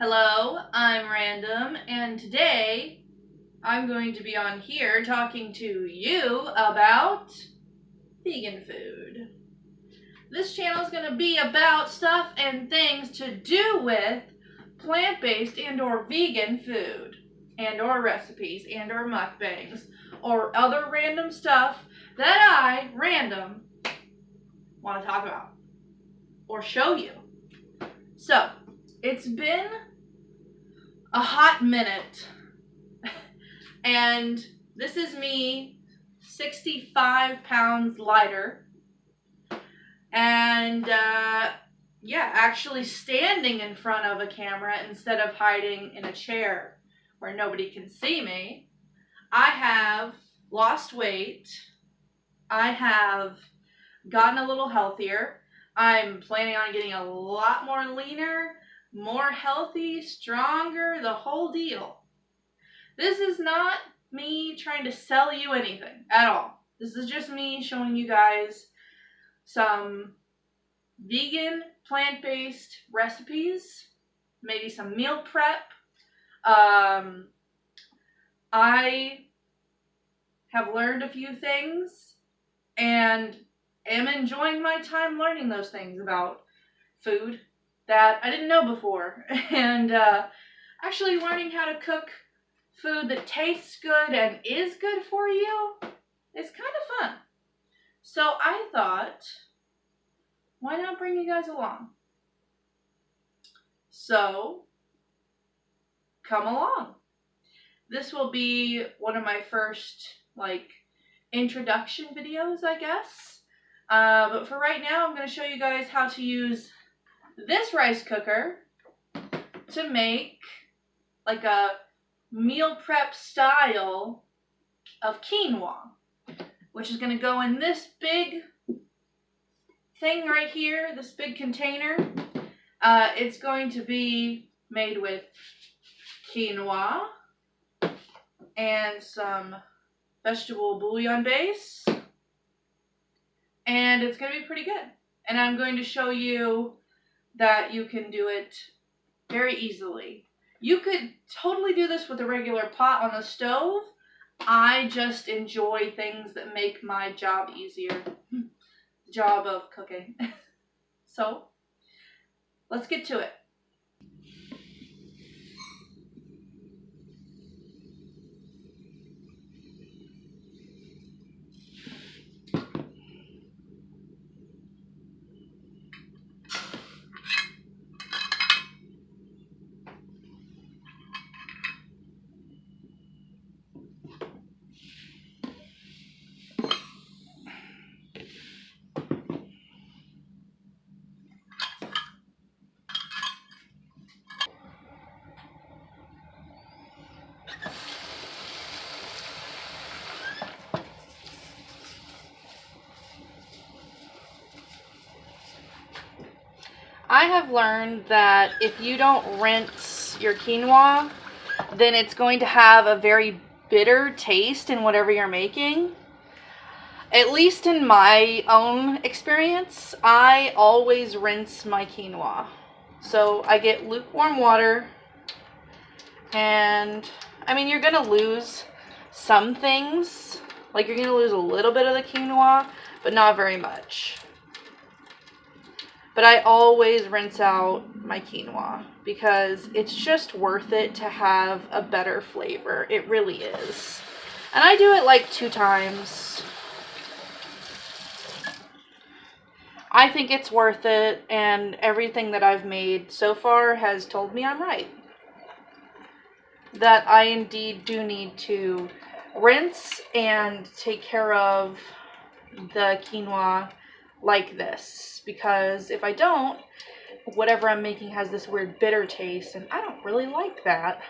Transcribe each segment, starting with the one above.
Hello, I'm Random, and today I'm going to be on here talking to you about vegan food. This channel is going to be about stuff and things to do with plant-based and or vegan food and or recipes and or mukbangs or other random stuff that I, Random, want to talk about or show you. So, it's been a hot minute. And this is me 65 pounds lighter. And yeah, actually standing in front of a camera instead of hiding in a chair where nobody can see me. I have lost weight. I have gotten a little healthier. I'm planning on getting a lot more leaner, more healthy, stronger, the whole deal. This is not me trying to sell you anything at all. This is just me showing you guys some vegan, plant-based recipes, maybe some meal prep. I have learned a few things and am enjoying my time learning those things about food that I didn't know before. And actually learning how to cook food that tastes good and is good for you is kind of fun. So I thought, why not bring you guys along? So come along. This will be one of my first introduction videos, I guess. But for right now, I'm going to show you guys how to use this rice cooker to make like a meal prep style of quinoa, which is going to go in this big thing right here, this big container. It's going to be made with quinoa and some vegetable bouillon base, and it's going to be pretty good. And I'm going to show you that you can do it very easily. You could totally do this with a regular pot on the stove. I just enjoy things that make my job easier. The job of cooking. So, let's get to it. I have learned that if you don't rinse your quinoa, then it's going to have a very bitter taste in whatever you're making. At least in my own experience, I always rinse my quinoa. So I get lukewarm water, and I mean, you're going to lose some things. Like, you're going to lose a little bit of the quinoa, but not very much. But I always rinse out my quinoa because it's just worth it to have a better flavor. It really is. And I do it like 2 times. I think it's worth it, and everything that I've made so far has told me I'm right. That I indeed do need to rinse and take care of the quinoa like this, because if I don't, whatever I'm making has this weird bitter taste, and I don't really like that.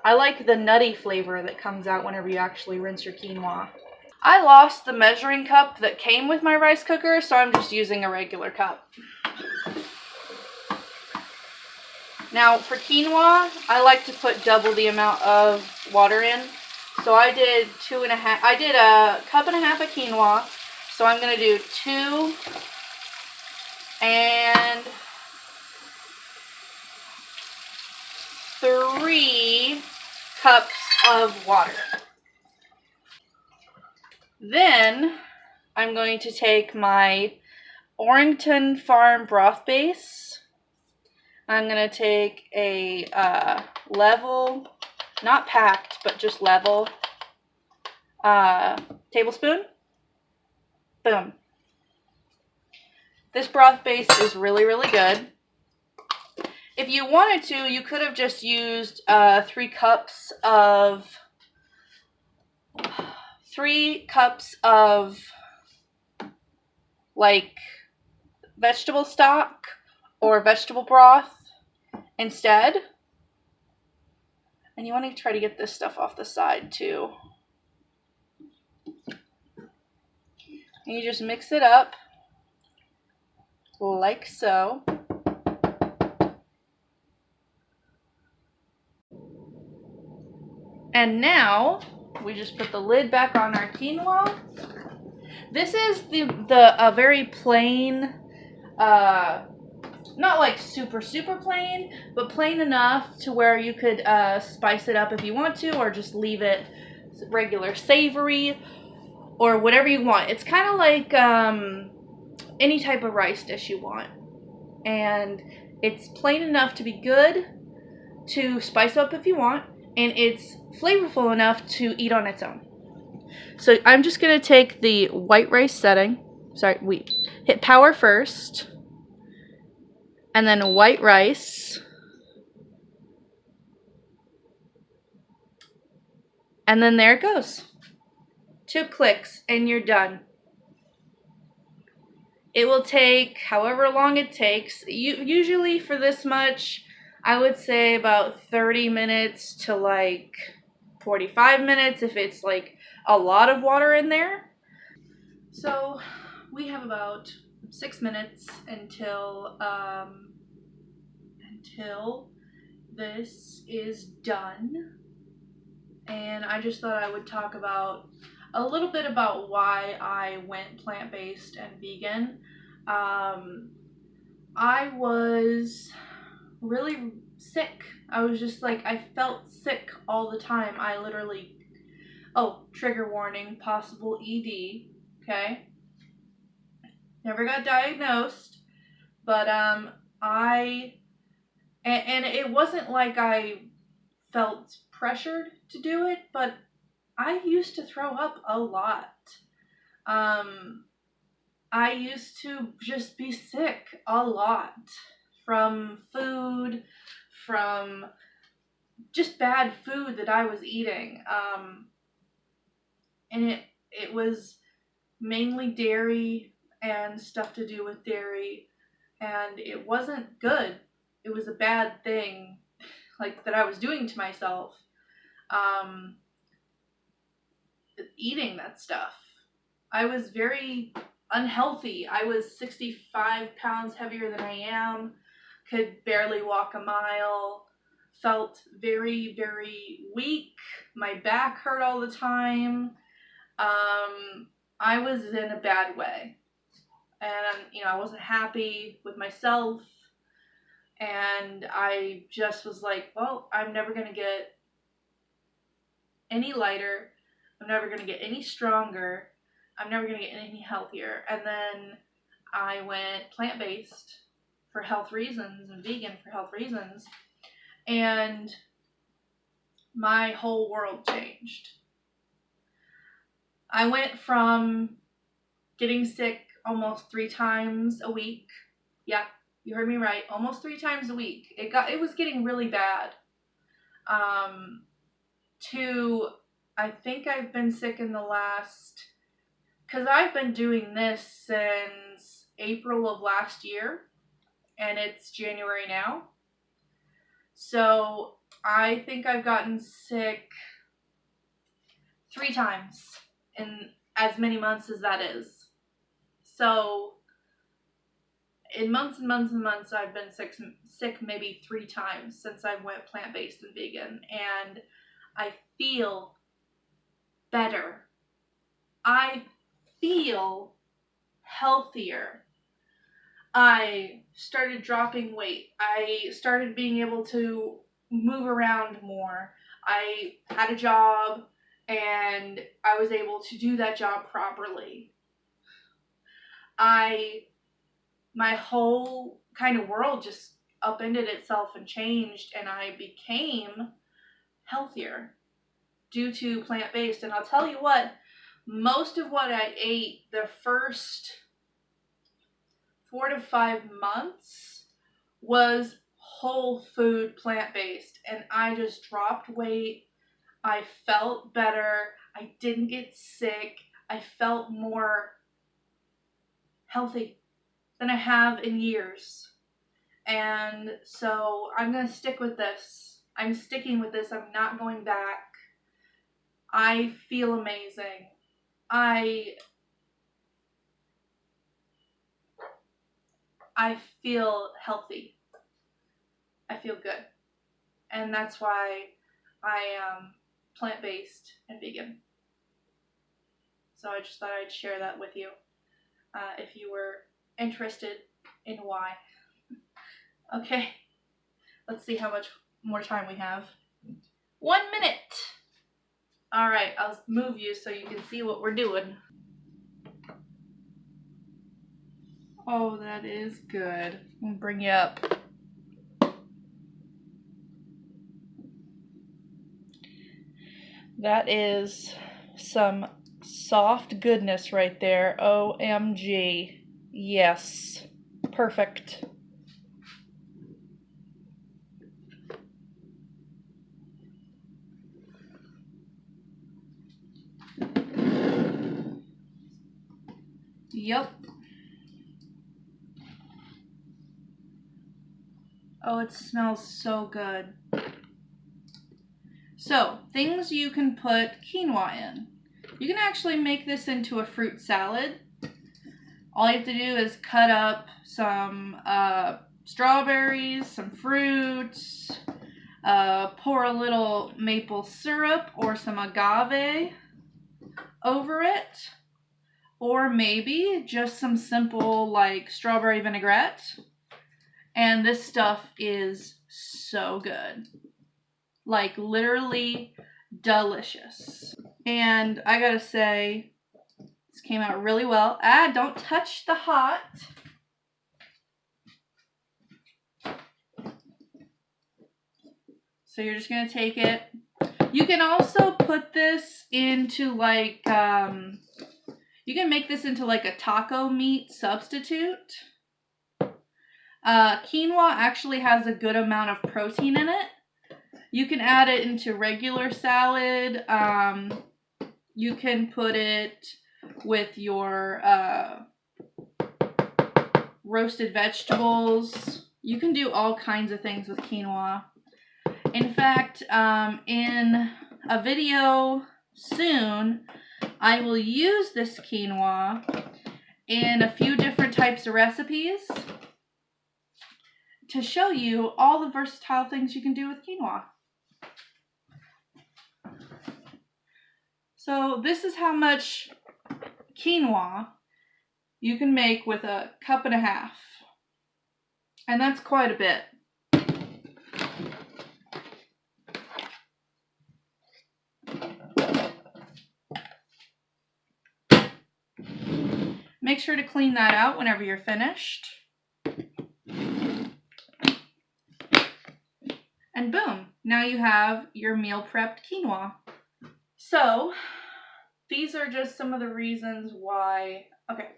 I like the nutty flavor that comes out whenever you actually rinse your quinoa. I lost the measuring cup that came with my rice cooker, so I'm just using a regular cup. Now for quinoa, I like to put double the amount of water in. So I did a cup and a half of quinoa. So I'm going to do 2 and 3 cups of water. Then I'm going to take my Orrington Farm broth base. I'm going to take a level, not packed, but just level tablespoon. Boom. This broth base is really, really good. If you wanted to, you could have just used 3 cups of like vegetable stock or vegetable broth instead. And you want to try to get this stuff off the side too. And you just mix it up like so. And now we just put the lid back on our quinoa. This is the very plain, not like super plain, but plain enough to where you could spice it up if you want to, or just leave it regular savory, or whatever you want. It's kind of like any type of rice dish you want, and it's plain enough to be good to spice up if you want, and it's flavorful enough to eat on its own. So I'm just going to take the white rice setting, hit power first, and then white rice, and then there it goes. 2 clicks and you're done. It will take however long it takes. Usually for this much, I would say about 30 minutes to like 45 minutes if it's like a lot of water in there. So we have about 6 minutes until this is done. And I just thought I would talk about a little bit about why I went plant-based and vegan. I was really sick. I was just like, I felt sick all the time. I literally, trigger warning, possible ED, okay? Never got diagnosed, but and it wasn't like I felt pressured to do it, but I used to throw up a lot. I used to just be sick a lot from food, from just bad food that I was eating. And it was mainly dairy and stuff to do with dairy, and it wasn't good. It was a bad thing, like, that I was doing to myself, eating that stuff. I was very unhealthy. I was 65 pounds heavier than I am, could barely walk a mile, felt very, very weak. My back hurt all the time. I was in a bad way. And, I wasn't happy with myself. And I just was like, well, I'm never going to get any lighter. I'm never going to get any stronger. I'm never going to get any healthier. And then I went plant-based for health reasons and vegan for health reasons. And my whole world changed. I went from getting sick almost 3 times a week. Yeah, you heard me right. Almost 3 times a week. It was getting really bad. To, I think I've been sick in the last, because I've been doing this since April of last year, and it's January now. So I think I've gotten sick 3 times in as many months as that is. So in months and months and months, I've been sick maybe 3 times since I went plant-based and vegan, and I feel better. I feel healthier. I started dropping weight. I started being able to move around more. I had a job and I was able to do that job properly. My whole kind of world just upended itself and changed, and I became healthier due to plant-based. And I'll tell you what, most of what I ate the first 4 to 5 months was whole food plant-based, and I just dropped weight. I felt better. I didn't get sick. I felt more healthy than I have in years. And so I'm going to stick with this. I'm sticking with this. I'm not going back. I feel amazing. I feel healthy. I feel good. And that's why I am plant-based and vegan. So I just thought I'd share that with you if you were interested in why. Okay, let's see how much more time we have. 1 minute. All right, I'll move you so you can see what we're doing. Oh, that is good. I'll bring you up. That is some soft goodness right there. OMG. Yes. Perfect. Yep. Oh, it smells so good. So, things you can put quinoa in. You can actually make this into a fruit salad. All you have to do is cut up some strawberries, some fruits, pour a little maple syrup or some agave over it, or maybe just some simple like strawberry vinaigrette. And this stuff is so good. Like literally delicious. And I gotta say, this came out really well. Don't touch the hot. So you're just gonna take it. You can also put this into like, you can make this into like a taco meat substitute. Quinoa actually has a good amount of protein in it. You can add it into regular salad. You can put it with your roasted vegetables. You can do all kinds of things with quinoa. In fact, in a video soon, I will use this quinoa in a few different types of recipes to show you all the versatile things you can do with quinoa. So this is how much quinoa you can make with a cup and a half. And that's quite a bit. Make sure to clean that out whenever you're finished. And boom, now you have your meal prepped quinoa. So, these are just some of the reasons why. Okay,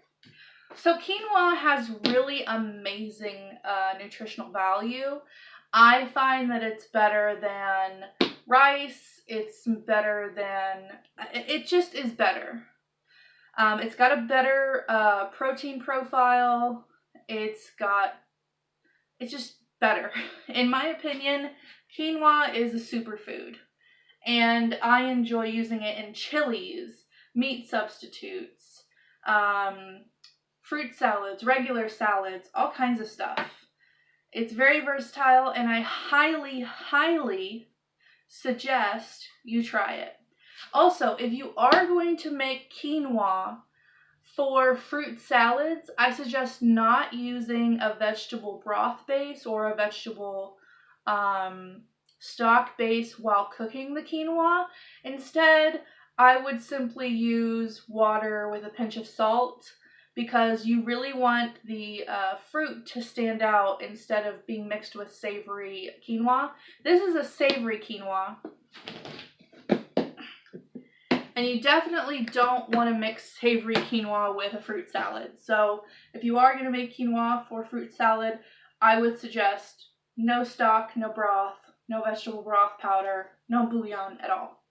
so quinoa has really amazing nutritional value. I find that it's better than rice. It's better than, it just is better. It's got a better protein profile. It's just better. In my opinion, quinoa is a superfood. And I enjoy using it in chilies, meat substitutes, fruit salads, regular salads, all kinds of stuff. It's very versatile, and I highly, highly suggest you try it. Also, if you are going to make quinoa for fruit salads, I suggest not using a vegetable broth base or a vegetable stock base while cooking the quinoa. Instead, I would simply use water with a pinch of salt because you really want the fruit to stand out instead of being mixed with savory quinoa. This is a savory quinoa. And you definitely don't want to mix savory quinoa with a fruit salad. So if you are going to make quinoa for fruit salad, I would suggest no stock, no broth, no vegetable broth powder, no bouillon at all.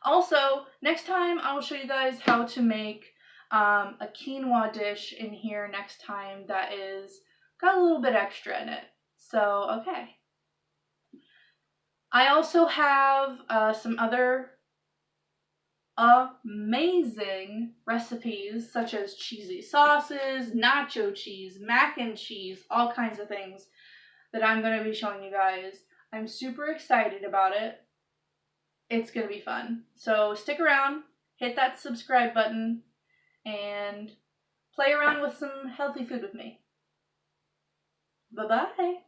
Also, next time I will show you guys how to make a quinoa dish in here next time that is got a little bit extra in it. So, okay. I also have some other amazing recipes such as cheesy sauces, nacho cheese, mac and cheese, all kinds of things that I'm going to be showing you guys. I'm super excited about it. It's going to be fun. So stick around, hit that subscribe button, and play around with some healthy food with me. Bye-bye.